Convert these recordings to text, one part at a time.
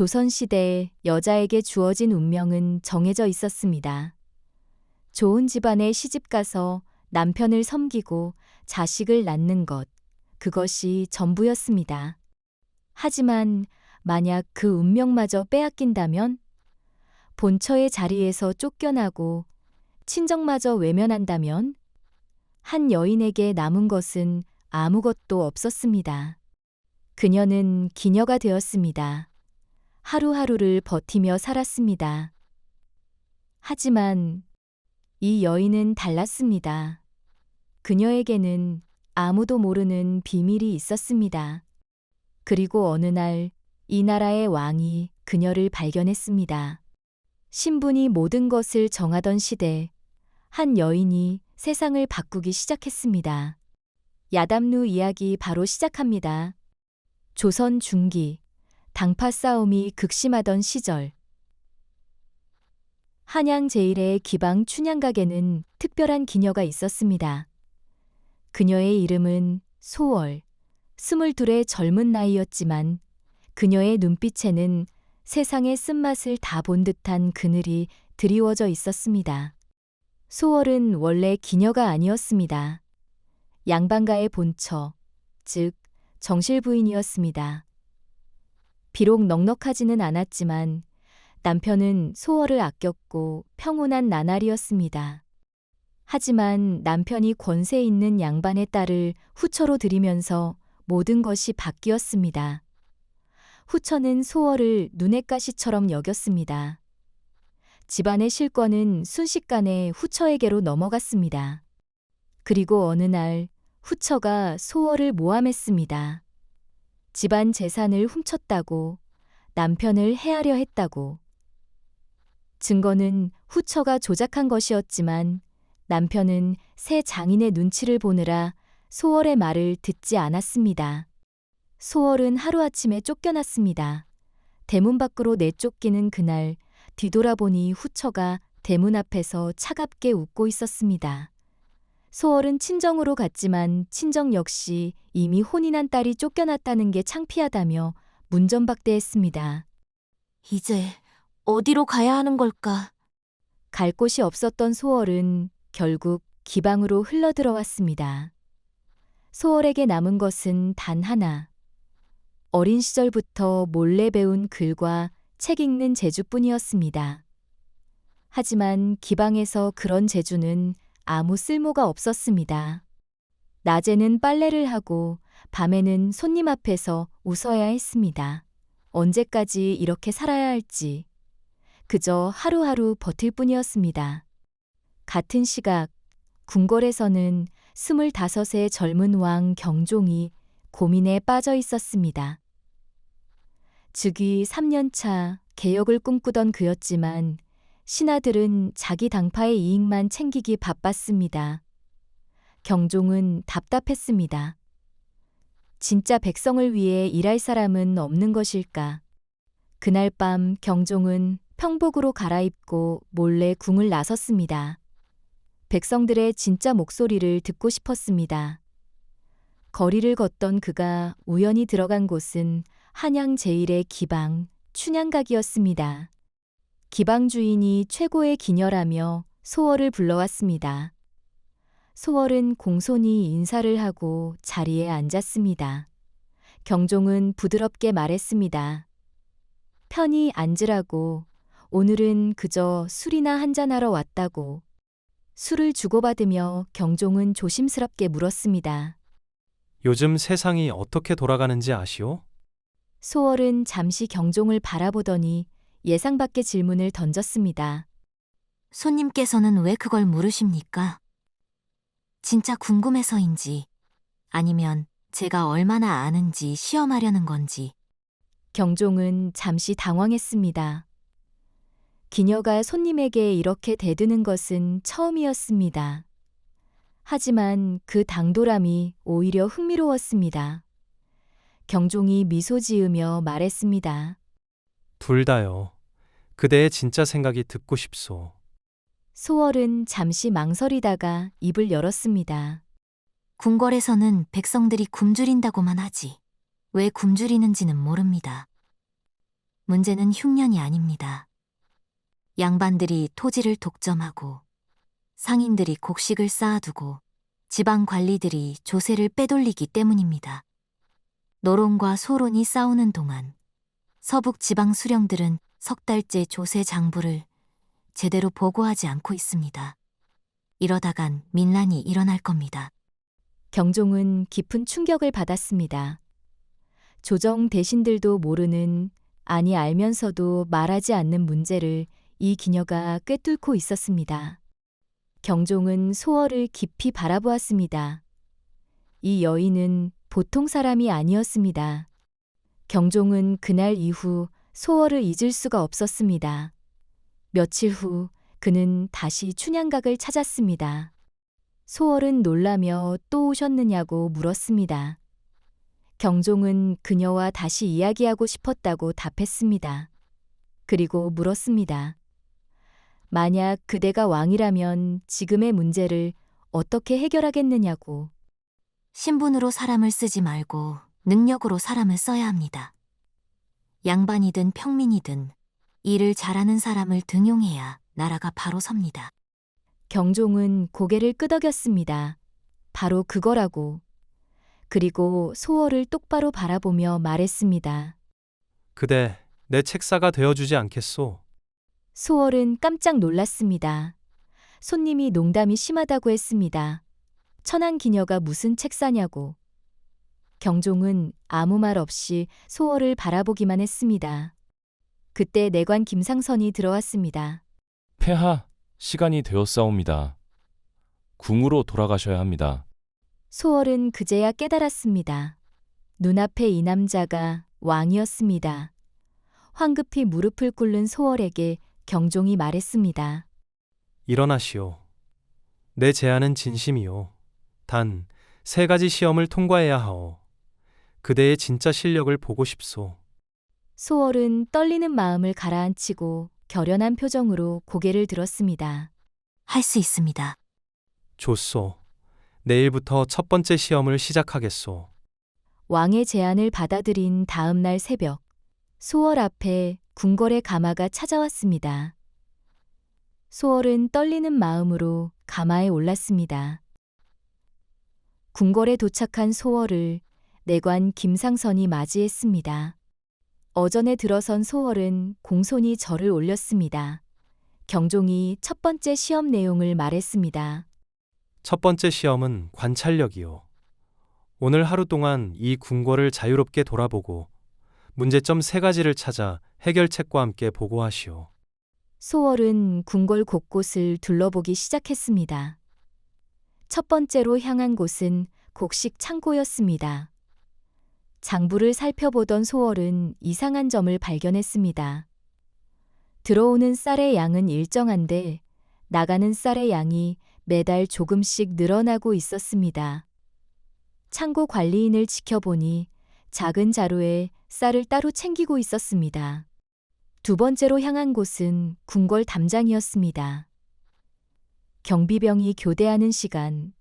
조선시대에 여자에게 주어진 운명은 정해져 있었습니다. 좋은 집안에 시집가서 남편을 섬기고 자식을 낳는 것, 그것이 전부였습니다. 하지만 만약 그 운명마저 빼앗긴다면 본처의 자리에서 쫓겨나고 친정마저 외면한다면 한 여인에게 남은 것은 아무것도 없었습니다. 그녀는 기녀가 되었습니다. 하루하루를 버티며 살았습니다. 하지만 이 여인은 달랐습니다. 그녀에게는 아무도 모르는 비밀이 있었습니다. 그리고 어느 날 이 나라의 왕이 그녀를 발견했습니다. 신분이 모든 것을 정하던 시대, 한 여인이 세상을 바꾸기 시작했습니다. 야담루 이야기 바로 시작합니다. 조선 중기, 당파 싸움이 극심하던 시절. 한양 제일의 기방 춘향각에는 특별한 기녀가 있었습니다. 그녀의 이름은 소월, 22의 젊은 나이였지만 그녀의 눈빛에는 세상의 쓴맛을 다 본 듯한 그늘이 드리워져 있었습니다. 소월은 원래 기녀가 아니었습니다. 양반가의 본처, 즉 정실 부인이었습니다. 비록 넉넉하지는 않았지만 남편은 소월을 아꼈고 평온한 나날이었습니다. 하지만 남편이 권세 있는 양반의 딸을 후처로 들이면서 모든 것이 바뀌었습니다. 후처는 소월을 눈의 가시처럼 여겼습니다. 집안의 실권은 순식간에 후처에게로 넘어갔습니다. 그리고 어느 날 후처가 소월을 모함했습니다. 집안 재산을 훔쳤다고, 남편을 해하려 했다고. 증거는 후처가 조작한 것이었지만 남편은 새 장인의 눈치를 보느라 소월의 말을 듣지 않았습니다. 소월은 하루아침에 쫓겨났습니다. 대문 밖으로 내쫓기는 그날 뒤돌아보니 후처가 대문 앞에서 차갑게 웃고 있었습니다. 소월은 친정으로 갔지만 친정 역시 이미 혼이 난 딸이 쫓겨났다는 게 창피하다며 문전박대했습니다. 이제 어디로 가야 하는 걸까? 갈 곳이 없었던 소월은 결국 기방으로 흘러들어왔습니다. 소월에게 남은 것은 단 하나. 어린 시절부터 몰래 배운 글과 책 읽는 재주뿐이었습니다. 하지만 기방에서 그런 재주는 아무 쓸모가 없었습니다. 낮에는 빨래를 하고 밤에는 손님 앞에서 웃어야 했습니다. 언제까지 이렇게 살아야 할지 그저 하루하루 버틸 뿐이었습니다. 같은 시각 궁궐에서는 25의 젊은 왕 경종이 고민에 빠져 있었습니다. 즉위 3년차 개혁을 꿈꾸던 그였지만 신하들은 자기 당파의 이익만 챙기기 바빴습니다. 경종은 답답했습니다. 진짜 백성을 위해 일할 사람은 없는 것일까? 그날 밤 경종은 평복으로 갈아입고 몰래 궁을 나섰습니다. 백성들의 진짜 목소리를 듣고 싶었습니다. 거리를 걷던 그가 우연히 들어간 곳은 한양 제일의 기방, 춘향각이었습니다. 기방 주인이 최고의 기녀라며 소월을 불러왔습니다. 소월은 공손히 인사를 하고 자리에 앉았습니다. 경종은 부드럽게 말했습니다. 편히 앉으라고. 오늘은 그저 술이나 한잔하러 왔다고. 술을 주고받으며 경종은 조심스럽게 물었습니다. 요즘 세상이 어떻게 돌아가는지 아시오? 소월은 잠시 경종을 바라보더니 예상 밖의 질문을 던졌습니다. 손님께서는 왜 그걸 물으십니까? 진짜 궁금해서인지 아니면 제가 얼마나 아는지 시험하려는 건지. 경종은 잠시 당황했습니다. 기녀가 손님에게 이렇게 대드는 것은 처음이었습니다. 하지만 그 당돌함이 오히려 흥미로웠습니다. 경종이 미소 지으며 말했습니다. 둘 다요. 그대의 진짜 생각이 듣고 싶소. 소월은 잠시 망설이다가 입을 열었습니다. 궁궐에서는 백성들이 굶주린다고만 하지 왜 굶주리는지는 모릅니다. 문제는 흉년이 아닙니다. 양반들이 토지를 독점하고 상인들이 곡식을 쌓아두고 지방 관리들이 조세를 빼돌리기 때문입니다. 노론과 소론이 싸우는 동안 서북 지방 수령들은 석 달째 조세 장부를 제대로 보고하지 않고 있습니다. 이러다간 민란이 일어날 겁니다. 경종은 깊은 충격을 받았습니다. 조정 대신들도 모르는, 아니 알면서도 말하지 않는 문제를 이 기녀가 꿰뚫고 있었습니다. 경종은 소월을 깊이 바라보았습니다. 이 여인은 보통 사람이 아니었습니다. 경종은 그날 이후 소월을 잊을 수가 없었습니다. 며칠 후 그는 다시 춘향각을 찾았습니다. 소월은 놀라며 또 오셨느냐고 물었습니다. 경종은 그녀와 다시 이야기하고 싶었다고 답했습니다. 그리고 물었습니다. 만약 그대가 왕이라면 지금의 문제를 어떻게 해결하겠느냐고. 신분으로 사람을 쓰지 말고 능력으로 사람을 써야 합니다. 양반이든 평민이든 일을 잘하는 사람을 등용해야 나라가 바로 섭니다. 경종은 고개를 끄덕였습니다. 바로 그거라고. 그리고 소월을 똑바로 바라보며 말했습니다. 그대 내 책사가 되어주지 않겠소? 소월은 깜짝 놀랐습니다. 손님이 농담이 심하다고 했습니다. 천안기녀가 무슨 책사냐고. 경종은 아무 말 없이 소월을 바라보기만 했습니다. 그때 내관 김상선이 들어왔습니다. 폐하, 시간이 되었사옵니다. 궁으로 돌아가셔야 합니다. 소월은 그제야 깨달았습니다. 눈앞에 이 남자가 왕이었습니다. 황급히 무릎을 꿇는 소월에게 경종이 말했습니다. 일어나시오. 내 제안은 진심이오. 단 3가지 시험을 통과해야 하오. 그대의 진짜 실력을 보고 싶소. 소월은 떨리는 마음을 가라앉히고 결연한 표정으로 고개를 들었습니다. 할 수 있습니다. 좋소. 내일부터 첫 번째 시험을 시작하겠소. 왕의 제안을 받아들인 다음 날 새벽, 소월 앞에 궁궐의 가마가 찾아왔습니다. 소월은 떨리는 마음으로 가마에 올랐습니다. 궁궐에 도착한 소월을 내관 김상선이 맞이했습니다. 어전에 들어선 소월은 공손히 절을 올렸습니다. 경종이 첫 번째 시험 내용을 말했습니다. 첫 번째 시험은 관찰력이오. 오늘 하루 동안 이 궁궐을 자유롭게 돌아보고 문제점 3가지를 찾아 해결책과 함께 보고하시오. 소월은 궁궐 곳곳을 둘러보기 시작했습니다. 첫 번째로 향한 곳은 곡식 창고였습니다. 장부를 살펴보던 소월은 이상한 점을 발견했습니다. 들어오는 쌀의 양은 일정한데 나가는 쌀의 양이 매달 조금씩 늘어나고 있었습니다. 창고 관리인을 지켜보니 작은 자루에 쌀을 따로 챙기고 있었습니다. 두 번째로 향한 곳은 궁궐 담장이었습니다. 경비병이 교대하는 시간,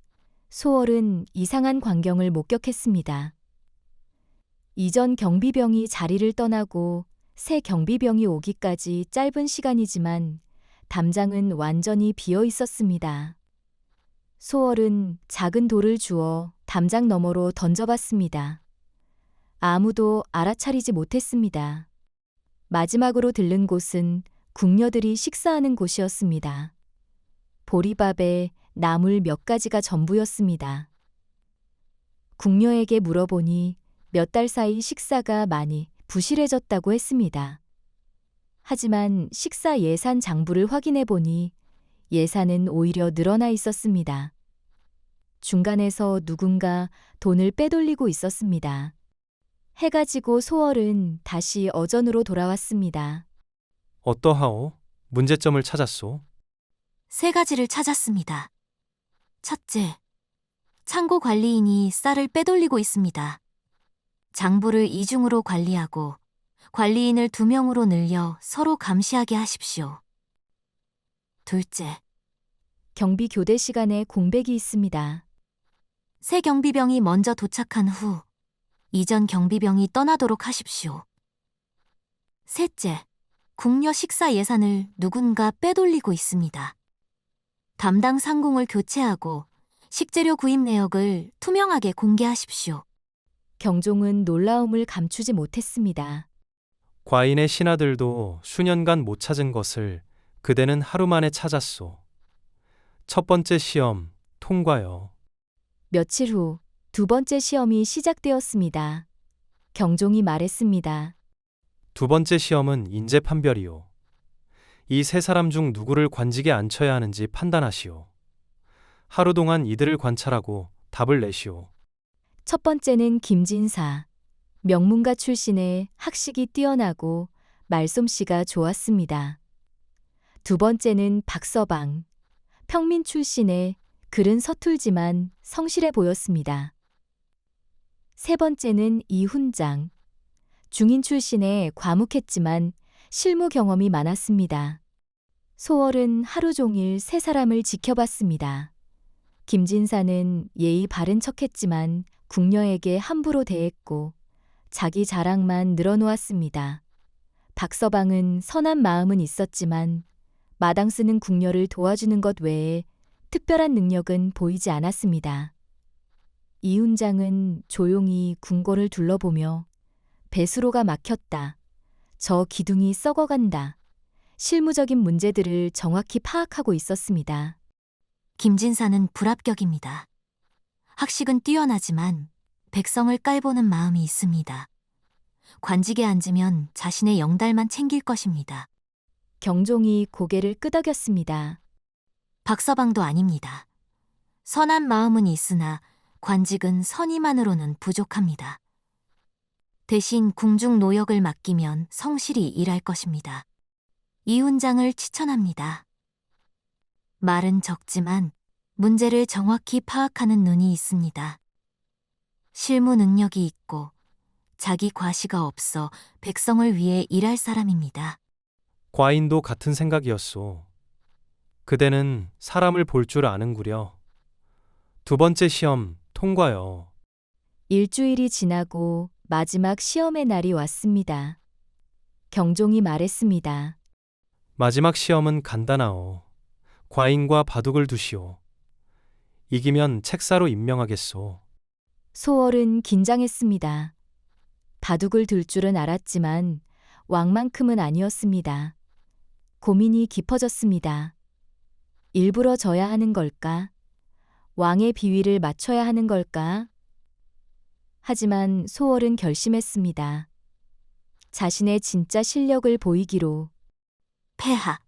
소월은 이상한 광경을 목격했습니다. 이전 경비병이 자리를 떠나고 새 경비병이 오기까지 짧은 시간이지만 담장은 완전히 비어 있었습니다. 소월은 작은 돌을 주워 담장 너머로 던져봤습니다. 아무도 알아차리지 못했습니다. 마지막으로 들른 곳은 궁녀들이 식사하는 곳이었습니다. 보리밥에 나물 몇 가지가 전부였습니다. 궁녀에게 물어보니 몇 달 사이 식사가 많이 부실해졌다고 했습니다. 하지만 식사 예산 장부를 확인해 보니 예산은 오히려 늘어나 있었습니다. 중간에서 누군가 돈을 빼돌리고 있었습니다. 해가 지고 소월은 다시 어전으로 돌아왔습니다. 어떠하오? 문제점을 찾았소? 3가지를 찾았습니다. 첫째, 창고 관리인이 쌀을 빼돌리고 있습니다. 장부를 이중으로 관리하고 관리인을 2명으로 늘려 서로 감시하게 하십시오. 둘째, 경비 교대 시간에 공백이 있습니다. 새 경비병이 먼저 도착한 후 이전 경비병이 떠나도록 하십시오. 셋째, 궁녀 식사 예산을 누군가 빼돌리고 있습니다. 담당 상공을 교체하고 식재료 구입 내역을 투명하게 공개하십시오. 경종은 놀라움을 감추지 못했습니다. 과인의 신하들도 수년간 못 찾은 것을 그대는 하루 만에 찾았소. 첫 번째 시험 통과요. 며칠 후 두 번째 시험이 시작되었습니다. 경종이 말했습니다. 두 번째 시험은 인재 판별이요. 이 세 사람 중 누구를 관직에 앉혀야 하는지 판단하시오. 하루 동안 이들을 관찰하고 답을 내시오. 첫 번째는 김진사. 명문가 출신의 학식이 뛰어나고 말솜씨가 좋았습니다. 두 번째는 박서방. 평민 출신의 글은 서툴지만 성실해 보였습니다. 세 번째는 이훈장. 중인 출신의 과묵했지만 실무 경험이 많았습니다. 소월은 하루 종일 세 사람을 지켜봤습니다. 김진사는 예의 바른 척했지만 궁녀에게 함부로 대했고 자기 자랑만 늘어놓았습니다. 박서방은 선한 마음은 있었지만 마당 쓰는 궁녀를 도와주는 것 외에 특별한 능력은 보이지 않았습니다. 이훈장은 조용히 궁궐을 둘러보며 배수로가 막혔다. 저 기둥이 썩어간다. 실무적인 문제들을 정확히 파악하고 있었습니다. 김진사는 불합격입니다. 학식은 뛰어나지만 백성을 깔보는 마음이 있습니다. 관직에 앉으면 자신의 영달만 챙길 것입니다. 경종이 고개를 끄덕였습니다. 박서방도 아닙니다. 선한 마음은 있으나 관직은 선의만으로는 부족합니다. 대신 궁중 노역을 맡기면 성실히 일할 것입니다. 이훈장을 추천합니다. 말은 적지만 문제를 정확히 파악하는 눈이 있습니다. 실무 능력이 있고 자기 과시가 없어 백성을 위해 일할 사람입니다. 과인도 같은 생각이었소. 그대는 사람을 볼 줄 아는구려. 두 번째 시험 통과요. 일주일이 지나고 마지막 시험의 날이 왔습니다. 경종이 말했습니다. 마지막 시험은 간단하오. 과인과 바둑을 두시오. 이기면 책사로 임명하겠소. 소월은 긴장했습니다. 바둑을 둘 줄은 알았지만 왕만큼은 아니었습니다. 고민이 깊어졌습니다. 일부러 져야 하는 걸까? 왕의 비위를 맞춰야 하는 걸까? 하지만 소월은 결심했습니다. 자신의 진짜 실력을 보이기로. 폐하,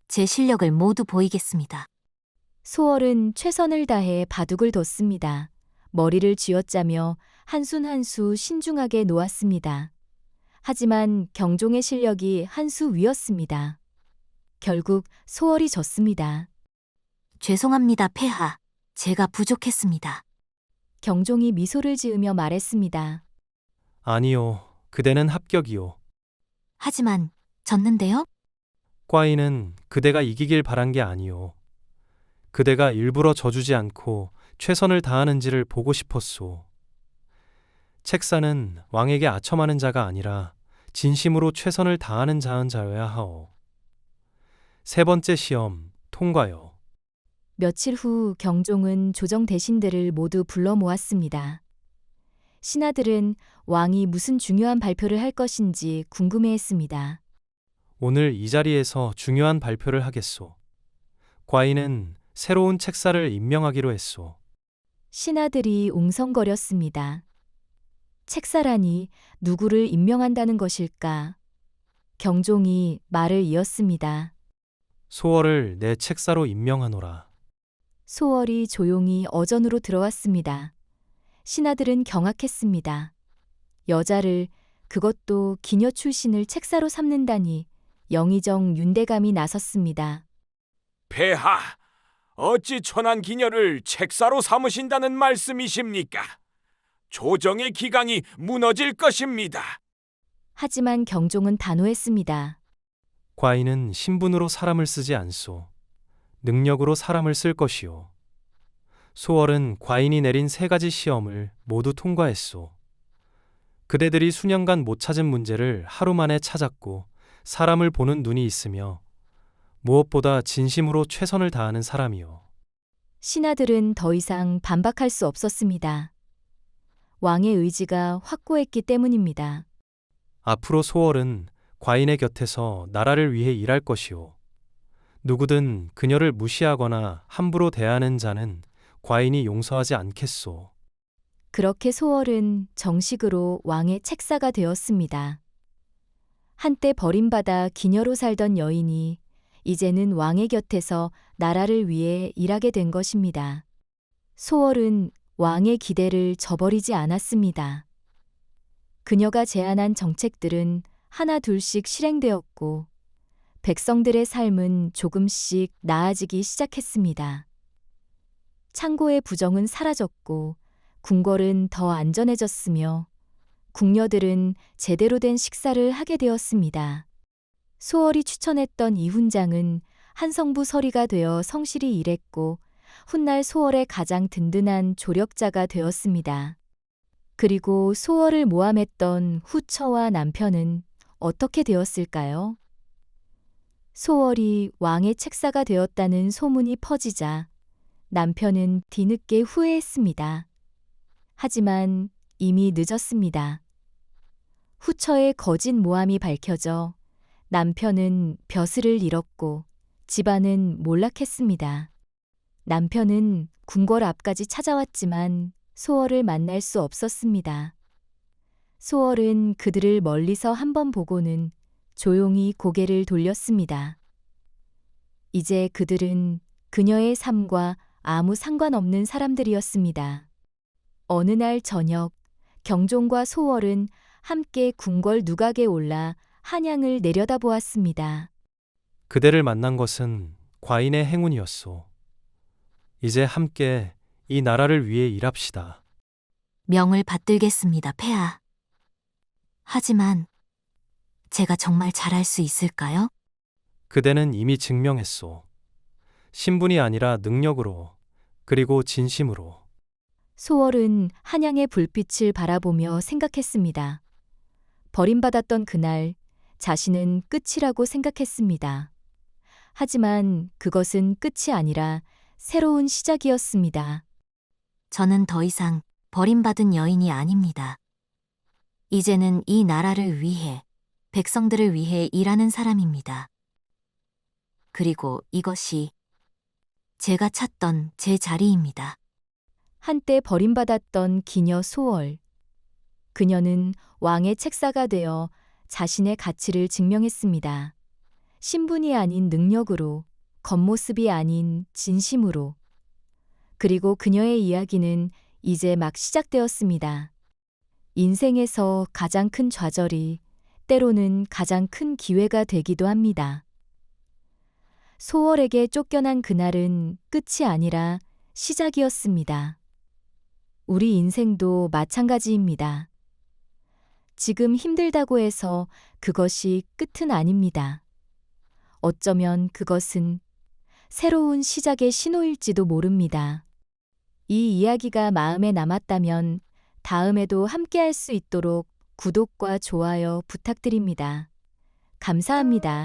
제 실력을 모두 보이겠습니다. 소월은 최선을 다해 바둑을 뒀습니다. 머리를 쥐어짜며 한순 한 수 신중하게 놓았습니다. 하지만 경종의 실력이 한 수 위였습니다. 결국 소월이 졌습니다. 죄송합니다, 폐하. 제가 부족했습니다. 경종이 미소를 지으며 말했습니다. 아니요. 그대는 합격이요. 하지만 졌는데요? 과인은 그대가 이기길 바란 게 아니요. 그대가 일부러 져주지 않고 최선을 다하는지를 보고 싶었소. 책사는 왕에게 아첨하는 자가 아니라 진심으로 최선을 다하는 자여야 하오. 세 번째 시험 통과요. 며칠 후 경종은 조정 대신들을 모두 불러 모았습니다. 신하들은 왕이 무슨 중요한 발표를 할 것인지 궁금해했습니다. 오늘 이 자리에서 중요한 발표를 하겠소. 과인은 새로운 책사를 임명하기로 했소. 신하들이 웅성거렸습니다. 책사라니 누구를 임명한다는 것일까? 경종이 말을 이었습니다. 소월을 내 책사로 임명하노라. 소월이 조용히 어전으로 들어왔습니다. 신하들은 경악했습니다. 여자를, 그것도 기녀 출신을 책사로 삼는다니 영의정 윤대감이 나섰습니다. 폐하, 어찌 천한 기녀를 책사로 삼으신다는 말씀이십니까? 조정의 기강이 무너질 것입니다. 하지만 경종은 단호했습니다. 과인은 신분으로 사람을 쓰지 않소. 능력으로 사람을 쓸 것이요. 소월은 과인이 내린 세 가지 시험을 모두 통과했소. 그대들이 수년간 못 찾은 문제를 하루 만에 찾았고 사람을 보는 눈이 있으며 무엇보다 진심으로 최선을 다하는 사람이요. 신하들은 더 이상 반박할 수 없었습니다. 왕의 의지가 확고했기 때문입니다. 앞으로 소월은 과인의 곁에서 나라를 위해 일할 것이요. 누구든 그녀를 무시하거나 함부로 대하는 자는 과인이 용서하지 않겠소. 그렇게 소월은 정식으로 왕의 책사가 되었습니다. 한때 버림받아 기녀로 살던 여인이 이제는 왕의 곁에서 나라를 위해 일하게 된 것입니다. 소월은 왕의 기대를 저버리지 않았습니다. 그녀가 제안한 정책들은 하나 둘씩 실행되었고 백성들의 삶은 조금씩 나아지기 시작했습니다. 창고의 부정은 사라졌고 궁궐은 더 안전해졌으며 궁녀들은 제대로 된 식사를 하게 되었습니다. 소월이 추천했던 이훈장은 한성부 서리가 되어 성실히 일했고 훗날 소월의 가장 든든한 조력자가 되었습니다. 그리고 소월을 모함했던 후처와 남편은 어떻게 되었을까요? 소월이 왕의 책사가 되었다는 소문이 퍼지자 남편은 뒤늦게 후회했습니다. 하지만 이미 늦었습니다. 후처의 거짓 모함이 밝혀져 남편은 벼슬을 잃었고 집안은 몰락했습니다. 남편은 궁궐 앞까지 찾아왔지만 소월을 만날 수 없었습니다. 소월은 그들을 멀리서 한번 보고는 조용히 고개를 돌렸습니다. 이제 그들은 그녀의 삶과 아무 상관없는 사람들이었습니다. 어느 날 저녁, 경종과 소월은 함께 궁궐 누각에 올라 한양을 내려다보았습니다. 그대를 만난 것은 과인의 행운이었소. 이제 함께 이 나라를 위해 일합시다. 명을 받들겠습니다, 폐하. 하지만 제가 정말 잘할 수 있을까요? 그대는 이미 증명했소. 신분이 아니라 능력으로, 그리고 진심으로. 소월은 한양의 불빛을 바라보며 생각했습니다. 버림받았던 그날 자신은 끝이라고 생각했습니다. 하지만 그것은 끝이 아니라 새로운 시작이었습니다. 저는 더 이상 버림받은 여인이 아닙니다. 이제는 이 나라를 위해, 백성들을 위해 일하는 사람입니다. 그리고 이것이 제가 찾던 제 자리입니다. 한때 버림받았던 기녀 소월. 그녀는 왕의 책사가 되어 자신의 가치를 증명했습니다. 신분이 아닌 능력으로, 겉모습이 아닌 진심으로. 그리고 그녀의 이야기는 이제 막 시작되었습니다. 인생에서 가장 큰 좌절이 때로는 가장 큰 기회가 되기도 합니다. 소월에게 쫓겨난 그날은 끝이 아니라 시작이었습니다. 우리 인생도 마찬가지입니다. 지금 힘들다고 해서 그것이 끝은 아닙니다. 어쩌면 그것은 새로운 시작의 신호일지도 모릅니다. 이 이야기가 마음에 남았다면 다음에도 함께할 수 있도록 구독과 좋아요 부탁드립니다. 감사합니다.